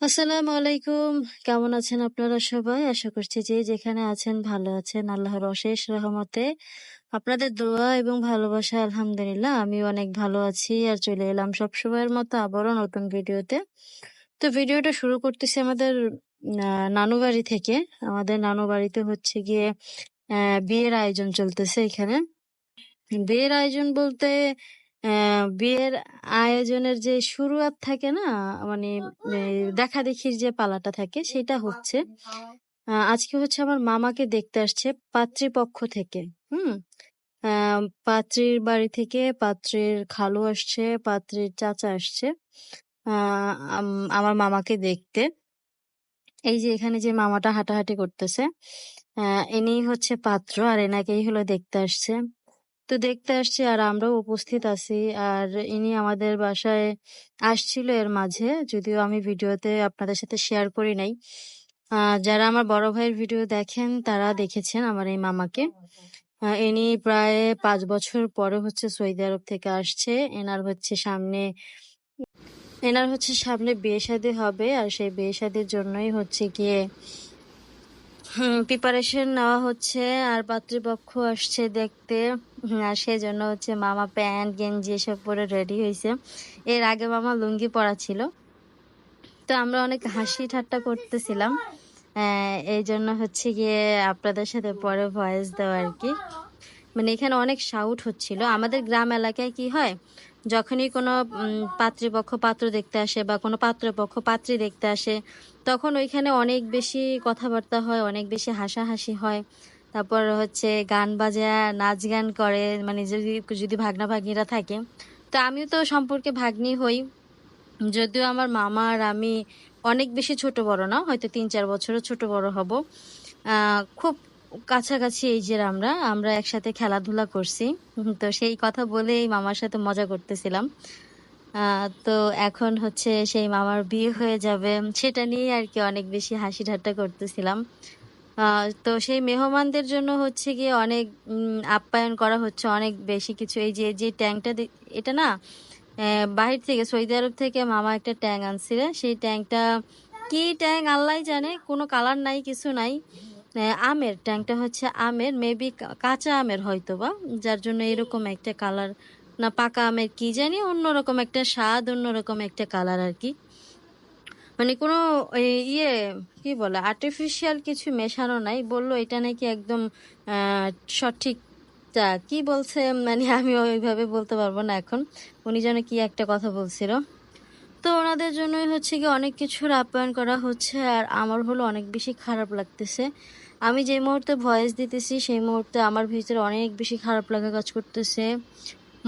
আসসালামু আলাইকুম। কেমন আছেন আপনারা সবাই? আশা করছি যে যেখানে আছেন ভালো আছেন। আল্লাহর অশেষ রহমতে আপনাদের দোয়া এবং ভালোবাসায় আলহামদুলিল্লাহ আমিও অনেক ভালো আছি। আর চলে এলাম সবসময়ের মতো আবারও নতুন ভিডিওতে। তো ভিডিওটা শুরু করতেছি আমাদের নানু বাড়ি থেকে। আমাদের নানু বাড়িতে হচ্ছে গিয়ে বিয়ের আয়োজন চলতেছে এখানে। বিয়ের আয়োজন বলতে বিয়ের আয়োজনের যে শুরুয়াত থাকে না, মানে দেখাদেখির যে পালাটা থাকে সেটা হচ্ছে। আজকে হচ্ছে আমার মামাকে দেখতে আসছে পাত্রীপক্ষ থেকে। হুম। পাত্রীর বাড়ি থেকে পাত্রীর খালু আসছে, পাত্রীর চাচা আসছে আমার মামাকে দেখতে। এই যে এখানে যে মামাটা হাঁটাহাঁটি করতেছে, ইনি হচ্ছে পাত্র আর এনাকেই হলো দেখতে আসছে। তো দেখতে আসছে আর আমরাও উপস্থিত আছি। আর ইনি আমাদের বাসায় আসছিল এর মাঝে, যদিও আমি ভিডিওতে আপনাদের সাথে শেয়ার করি নাই। যারা আমার বড় ভাইয়ের ভিডিও দেখেন তারা দেখেছেন আমার এই মামাকে। ইনি প্রায় 5 বছর পরে হচ্ছে সৌদি আরব থেকে আসছে। এনার হচ্ছে সামনে বিয়ে শাদী হবে, আর সেই বিয়ে শাদীর জন্যই হচ্ছে গিয়ে প্রিপারেশন নেওয়া হচ্ছে। আর পাত্রীপক্ষ আসছে দেখতে। আর সেজন্য হচ্ছে মামা প্যান্ট গেঞ্জি এসব পরে রেডি হয়েছে। এর আগে মামা লুঙ্গি পরা ছিল। তো আমরা অনেক হাসি ঠাট্টা করতেছিলাম। এই জন্য হচ্ছে গিয়ে আপনাদের সাথে পরে ভয়েস দেওয়া আর কি। মানে এখানে অনেক শাউট হচ্ছিল। আমাদের গ্রাম এলাকায় কি হয়, যখনই কোনো পাত্রীপক্ষ পাত্র দেখতে আসে বা কোনো পাত্রপক্ষ পাত্রী দেখতে আসে, তখন ওইখানে অনেক বেশি কথাবার্তা হয়, অনেক বেশি হাসাহাসি হয়। তারপর হচ্ছে গান বাজা নাচ গান করে, মানে যদি যদি ভাগ্না ভাগ্নিরা থাকে। তো আমিও তো সম্পর্কে ভাগ্নি হই, যদিও আমার মামা আর আমি অনেক বেশি ছোট বড় না, হয়তো 3-4 বছরও ছোট বড় হব। খুব কাছাকাছি এইজের আমরা আমরা একসাথে খেলাধুলা করছি। তো সেই কথা বলেই মামার সাথে মজা করতেছিলাম। তো এখন হচ্ছে সেই মামার বিয়ে হয়ে যাবে, সেটা নিয়ে আর কি অনেক বেশি হাসি ঠাট্টা করতেছিলাম। তো সেই মেহমানদের জন্য হচ্ছে গিয়ে অনেক আপ্যায়ন করা হচ্ছে, অনেক বেশি কিছু। এই যে যে ট্যাঙ্কটা এটা না, বাহির থেকে সৌদি আরব থেকে মামা একটা ট্যাঙ্ক আনছিল। সেই ট্যাঙ্কটা কি ট্যাঙ্ক আল্লাহ জানে, কোনো কালার নাই, কিছু নাই। আমের ট্যাঙ্কটা হচ্ছে আমের, মেবি কাঁচা আমের হয়তো বা, যার জন্য এরকম একটা কালার। না পাকা আমের কি জানি, অন্যরকম একটা স্বাদ, অন্যরকম একটা কালার আর কি। মানে কোনো ইয়ে কি বলে আর্টিফিশিয়াল কিছু মেশানো নাই। বললো এটা নাকি একদম সঠিক কি বলছে, মানে আমি ওইভাবে বলতে পারবো না এখন। উনি যেন কি একটা কথা বলছিল। তো ওনাদের জন্যই হচ্ছে কি অনেক কিছুর আপ্যায়ন করা হচ্ছে। আর আমার হলো অনেক বেশি খারাপ লাগতেছে। আমি যে মুহূর্তে ভয়েস দিতেছি সেই মুহূর্তে আমার ভিতরে অনেক বেশি খারাপ লাগা কাজ করতেছে।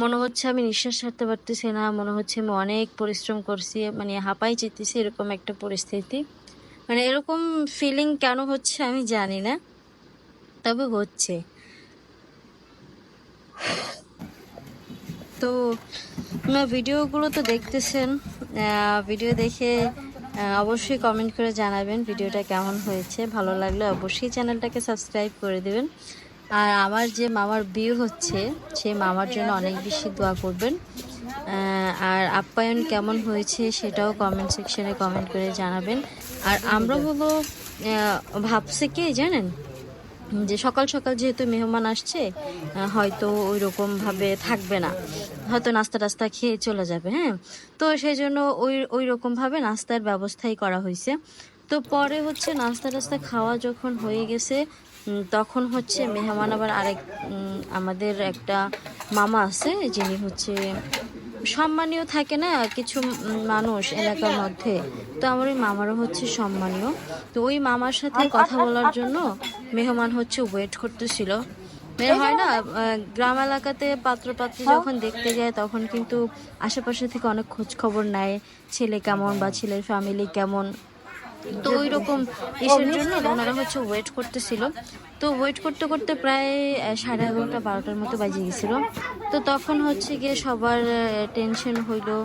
মনে হচ্ছে আমি নিঃশ্বাস ছাড়তে পারতেছি না, মনে হচ্ছে আমি অনেক পরিশ্রম করছি, মানে হাঁপাই যেতেছি, এরকম একটা পরিস্থিতি। মানে এরকম ফিলিং কেন হচ্ছে আমি জানি না, তবে হচ্ছে। তো ভিডিওগুলো তো দেখতেছেন, ভিডিও দেখে অবশ্যই কমেন্ট করে জানাবেন ভিডিওটা কেমন হয়েছে। ভালো লাগলে অবশ্যই চ্যানেলটাকে সাবস্ক্রাইব করে দেবেন। আর আমার যে মামার বিয়ে হচ্ছে সেই মামার জন্য অনেক বেশি দোয়া করবেন। আর আপ্যায়ন কেমন হয়েছে সেটাও কমেন্ট সেকশনে কমেন্ট করে জানাবেন। আর আমরা হলো ভাবছি কি জানেন, যে সকাল সকাল যেহেতু মেহমান আসছে, হয়তো ওই রকম ভাবে থাকবে না, হয়তো নাস্তা টাস্তা খেয়ে চলে যাবে। হ্যাঁ, তো সেই জন্য ওই ওই রকম ভাবে নাস্তার ব্যবস্থাই করা হয়েছে। তো পরে হচ্ছে নাস্তা টাস্তা খাওয়া যখন হয়ে গেছে, তখন হচ্ছে মেহমান আবার আরেক আমাদের একটা মামা আছে, যিনি হচ্ছে সম্মানীয় থাকে না কিছু মানুষ এলাকার মধ্যে। তো আমার ওই মামারও হচ্ছে সম্মানীয়। তো ওই মামার সাথে কথা বলার জন্য মেহমান হচ্ছে ওয়েট করতেছিল। মানে হয় না, গ্রাম এলাকাতে পাত্র পাত্রী যখন দেখতে যায় তখন কিন্তু আশেপাশে থেকে অনেক খোঁজ খবর নেয়, ছেলে কেমন বা ছেলের ফ্যামিলি কেমন। তো ওই রকম ইসের জন্য ওনারা হচ্ছে ওয়েট করতেছিল। তো ওয়েট করতে করতে প্রায় 11:30-12টার মতো বাজে গেছিল। তো তখন হচ্ছে গিয়ে সবার টেনশন হইলো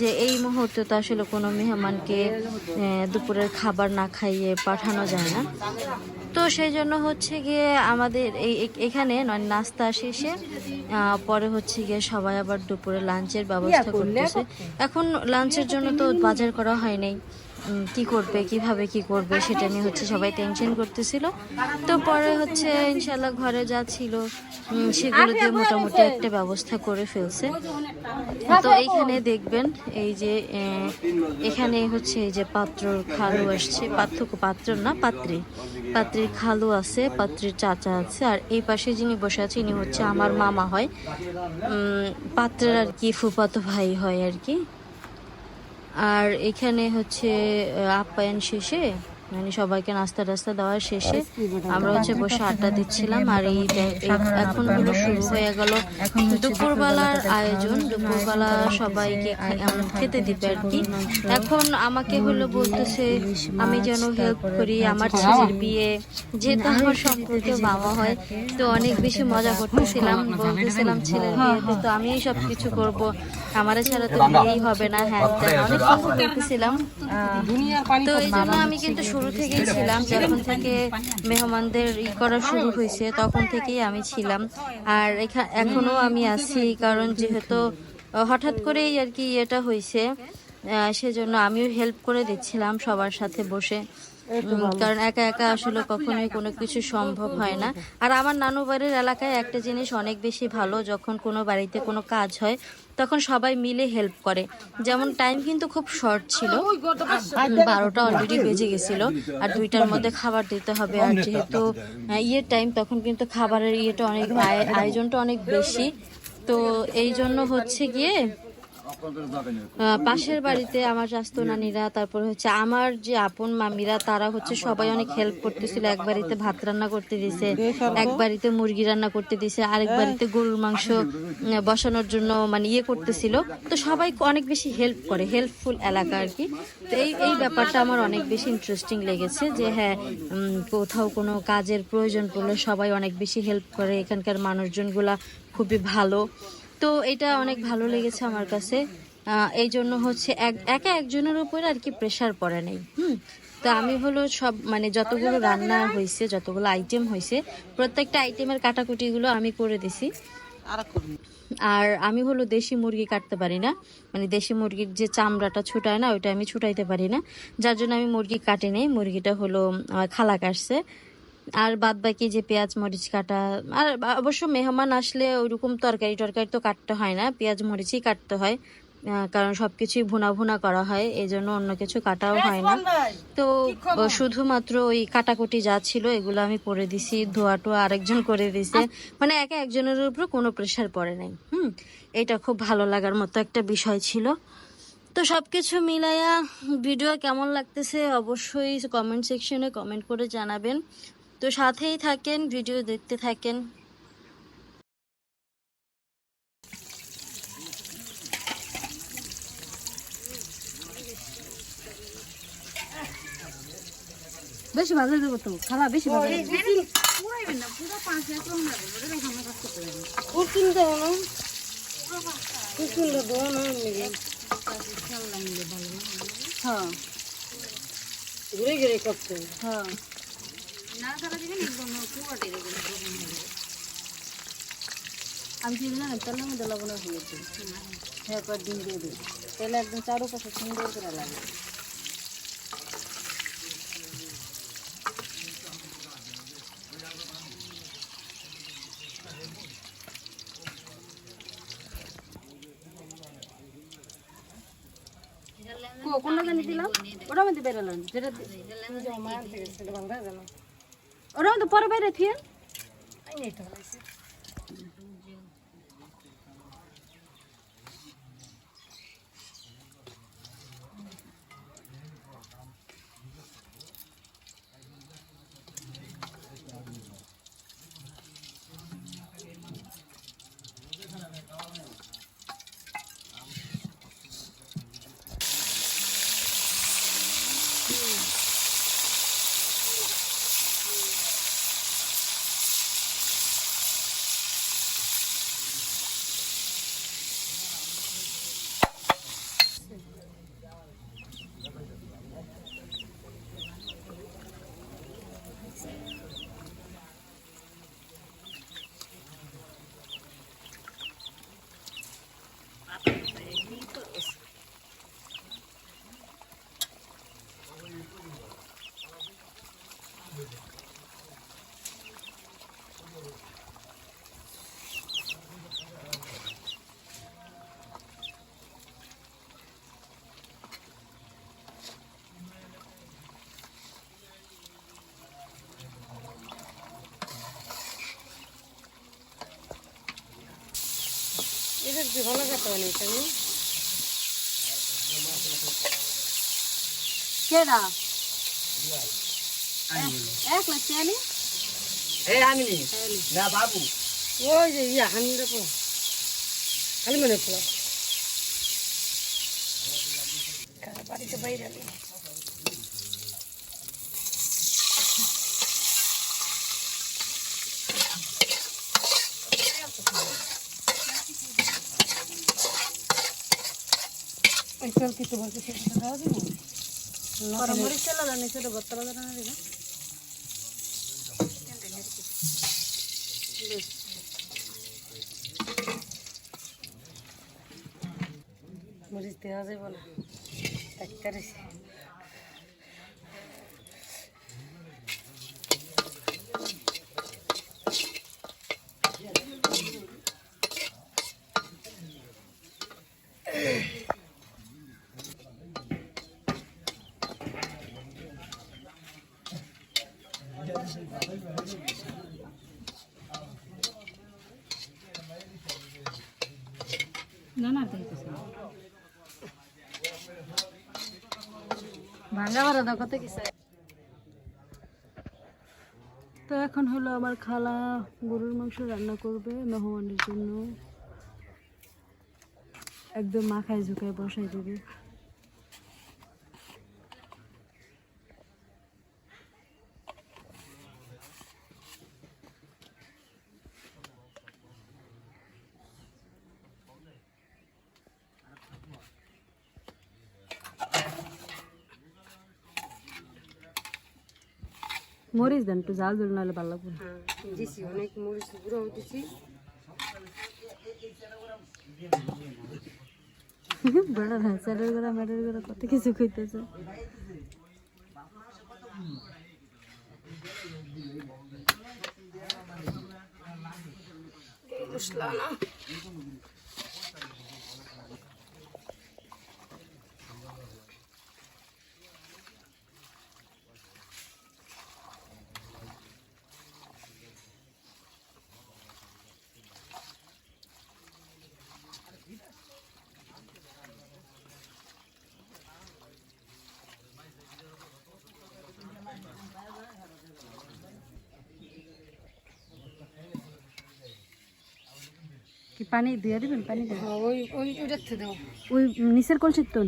যে এই মুহূর্তে তো আসলে কোনো মেহমানকে দুপুরের খাবার না খাইয়ে পাঠানো যায় না। তো সেই জন্য হচ্ছে গিয়ে আমাদের এখানে নাস্তা শেষে পরে হচ্ছে গিয়ে সবাই আবার দুপুরে লাঞ্চের ব্যবস্থা করতেছে। এখন লাঞ্চের জন্য তো বাজার করা হয় নাই, কি করবে কিভাবে কি করবে সেটা নিয়ে হচ্ছে সবাই টেনশন করতেছিল। তো পরে হচ্ছে ইনশাল্লাহ ঘরে যা ছিল সেগুলো দিয়ে মোটামুটি একটা ব্যবস্থা করে ফেলছে। তো এইখানে দেখবেন এই যে এখানে হচ্ছে এই যে পাত্রর খালু আসছে, পাত্র না পাত্রী, পাত্রীর খালু আছে, পাত্রীর চাচা আছে, আর এই পাশে যিনি বসে আছে ইনি হচ্ছে আমার মামা হয়, পাত্রের আর কি ফুফাতো ভাই হয় আর কি। আর এখানে হচ্ছে আপ্যায়ন শেষে মানে সবাইকে নাস্তা টাস্তা দেওয়ার শেষে আমরা হচ্ছে বসে আড্ডা দিচ্ছিলাম। আর এখন হলো শুরু হয়ে গেল দুপুরবেলার আয়োজন। দুপুরবেলা সবাইকে খেতে দিবে আর কি। এখন আমাকে হলো বলতেছে আমি যেন হেল্প করি, আমার ছেলের বিয়ে, যেহেতু আমার সম্পর্কে মামা হয়, তো অনেক বেশি মজা করতেছিলাম, বলতেছিলাম ছেলের বিয়েতে তো আমি সব কিছু করব, আমার ছাড়া তো বিয়েই হবে না, হ্যাঁ অনেক কিছু করতেছিলাম। তো এই জন্য আমি কিন্তু শুরু থেকেই ছিলাম, যখন থেকে মেহমানদের করা শুরু হয়েছে তখন থেকেই আমি ছিলাম। আর এখনো আমি আছি, কারণ যেহেতু হঠাৎ করেই আর কি এটা হয়েছে, সেজন্য আমিও হেল্প করে দিচ্ছিলাম সবার সাথে বসে, কারণ একা একা আসলে কখনোই কোনো কিছু সম্ভব হয় না। আর আমার নানু বাড়ির এলাকায় একটা জিনিস অনেক বেশি ভালো, যখন কোনো বাড়িতে কোনো কাজ হয় তখন সবাই মিলে হেল্প করে। যেমন টাইম কিন্তু খুব শর্ট ছিল, 12টা অলরেডি বেজে গেছিল, আর 2টার মধ্যে খাবার দিতে হবে। আর যেহেতু ইয়ের টাইম, তখন কিন্তু খাবারের ইয়েটা অনেক আয়োজনটা অনেক বেশি। তো এই জন্য হচ্ছে গিয়ে পাশের বাড়িতে আমার স্বাস্থ্য নানীরা, তারপর হচ্ছে আমার যে আপন মামিরা, তারা হচ্ছে সবাই অনেক হেল্প করতেছিল। এক বাড়িতে ভাত রান্না করতে দিছে, এক বাড়িতে মুরগি রান্না করতে দিছে, আরেক বাড়িতে গরুর মাংস বসানোর জন্য মানে ইয়ে করতেছিল। তো সবাই অনেক বেশি হেল্প করে, হেল্পফুল এলাকা আর কি। তো এই ব্যাপারটা আমার অনেক বেশি ইন্টারেস্টিং লেগেছে যে হ্যাঁ, কোথাও কোনো কাজের প্রয়োজন পড়লে সবাই অনেক বেশি হেল্প করে, এখানকার মানুষজনগুলা খুবই ভালো। তো এটা অনেক ভালো লেগেছে আমার কাছে। এই জন্য হচ্ছে একা একজনের উপরে আর কি প্রেশার পড়ে নেই। তো আমি হলো সব মানে যতগুলো রান্না হয়েছে, যতগুলো আইটেম হয়েছে, প্রত্যেকটা আইটেমের কাটাকুটিগুলো আমি করে দিছি। আর আমি হলো দেশি মুরগি কাটতে পারি না, মানে দেশি মুরগির যে চামড়াটা ছুটায় না, ওইটা আমি ছুটাইতে পারি না, যার জন্য আমি মুরগি কাটি নেই। মুরগিটা হলো আমার খালা কাটছে। আর বাদ বাকি যে পেঁয়াজ মরিচ কাটা, আর অবশ্য মেহমান আসলে ওইরকম তরকারি টরকারি তো কাটতে হয় না, পেঁয়াজ মরিচই কাটতে হয়, কারণ সবকিছুই ভুনা ভুনা করা হয়, এই জন্য অন্য কিছু কাটাও হয় না। তো শুধুমাত্র ওই কাটাকুটি যা ছিল এগুলো আমি করে দিছি, ধোয়া টোয়া আরেকজন করে দিছে, মানে একা একজনের উপর কোনো প্রেশার পড়ে নাই। এটা খুব ভালো লাগার মতো একটা বিষয় ছিল। তো সবকিছু মিলাইয়া ভিডিও কেমন লাগতেছে অবশ্যই কমেন্ট সেকশনে কমেন্ট করে জানাবেন। তো সাথেই থাকেন, ভিডিও দেখতে থাকেন। বেশি ভালো দেবো তো খালা, বেশি ভালো হ্যাঁ ঘুরে ঘুরে করতে হ্যাঁ আমি চিনি না তেলের মধ্যে লবণ হয়েছে, হ্যাঁ পর ডিম দিয়ে দিই, তেলে একদম চারোপাশে সুন্দর করে লাগে। কোনটা জানি দিলাম, ওটার মধ্যে বেরোলেন যেটা ওটার মধ্যে পরে বাইরে থিয়ে ভালো কথা বানিয়েছেন কেডা এক লাখ চালি এই আমি না বাবু ওই যে ইয়া হান্ডে পো খালি মনে পড়লো বাড়িতে বাইরে চল কিছু বলতে সেটা খাওয়া যাবে মরিচ চালা জানি সেটা ভর্তা বাজার না দিবা মরিচ দেওয়া যাবে না ডাক্তার না না ভাঙা ভাড়া দাও কত কিছু তো এখন হলো আমার খালা গরুর মাংস রান্না করবে মেহমানের জন্য একদম মাখায় ঝুঁকায় বসাই দেবে মরিচ দেন একটু জাল জল নাহলে ভালো লাগবে দিছি অনেক মরিচ গুঁড়ো দিছি বড় না চালের গুঁড়া মেটের গুঁড়া কত কিছু কইতেছে মশলা না কি পানি দিয়ে দিবেন পানি ওই ওই ওইটাতে দাও ওই নিচের কলসির তো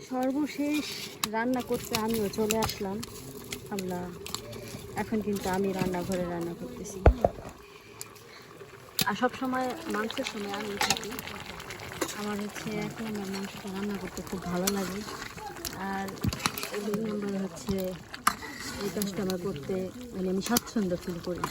সর্বশেষ রান্না করতে আমিও চলে আসলাম আমরা এখন কিন্তু আমি রান্নাঘরে রান্না করতেছি আর সব সময় মাংসের সময় আমি থাকি আমার হচ্ছে এক নম্বর মাংসটা রান্না করতে খুব ভালো লাগে আর দুই নম্বর হচ্ছে এই কাজটা আমার করতে মানে আমি স্বাচ্ছন্দ্য ফিল করি